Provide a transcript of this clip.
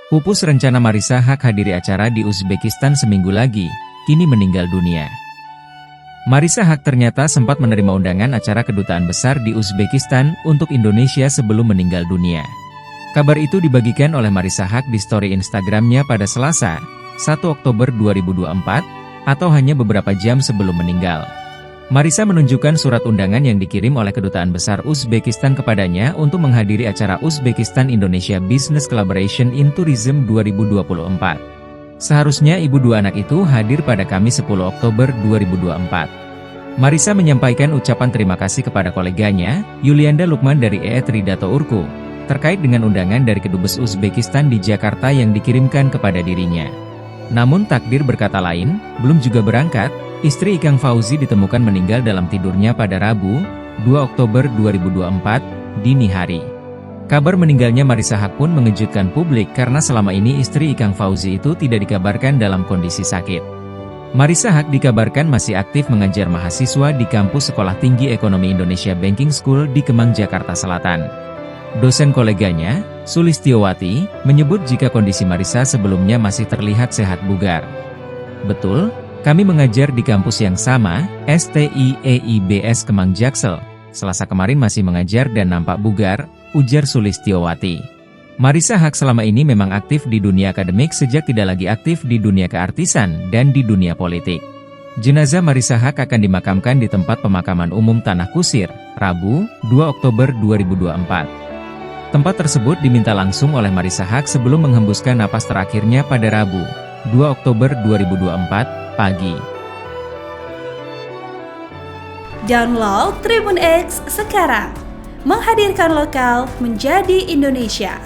Pupus rencana Marissa Haque hadiri acara di Uzbekistan seminggu lagi, kini meninggal dunia. Marissa Haque ternyata sempat menerima undangan acara kedutaan besar di Uzbekistan untuk Indonesia sebelum meninggal dunia. Kabar itu dibagikan oleh Marissa Haque di story Instagramnya pada Selasa, 1 Oktober 2024, atau hanya beberapa jam sebelum meninggal. Marissa menunjukkan surat undangan yang dikirim oleh Kedutaan Besar Uzbekistan kepadanya untuk menghadiri acara Uzbekistan-Indonesia Business Collaboration in Tourism 2024. Seharusnya ibu dua anak itu hadir pada Kamis 10 Oktober 2024. Marissa menyampaikan ucapan terima kasih kepada koleganya, Yulianda Lukman dari EE Tridato Urku, terkait dengan undangan dari Kedubes Uzbekistan di Jakarta yang dikirimkan kepada dirinya. Namun takdir berkata lain, belum juga berangkat, istri Ikang Fauzi ditemukan meninggal dalam tidurnya pada Rabu, 2 Oktober 2024, dini hari. Kabar meninggalnya Marissa Haque pun mengejutkan publik karena selama ini istri Ikang Fauzi itu tidak dikabarkan dalam kondisi sakit. Marissa Haque dikabarkan masih aktif mengajar mahasiswa di kampus Sekolah Tinggi Ekonomi Indonesia Banking School di Kemang, Jakarta Selatan. Dosen koleganya, Sulistiowati, menyebut jika kondisi Marissa sebelumnya masih terlihat sehat bugar. Betul, kami mengajar di kampus yang sama, STIEIBS Kemang Jaksel. Selasa kemarin masih mengajar dan nampak bugar, ujar Sulistiowati. Marissa Haque selama ini memang aktif di dunia akademik sejak tidak lagi aktif di dunia keartisan dan di dunia politik. Jenazah Marissa Haque akan dimakamkan di tempat pemakaman umum Tanah Kusir, Rabu, 2 Oktober 2024. Tempat tersebut diminta langsung oleh Marissa Haque sebelum menghembuskan napas terakhirnya pada Rabu, 2 Oktober 2024, pagi. Download Tribun X sekarang, menghadirkan lokal menjadi Indonesia.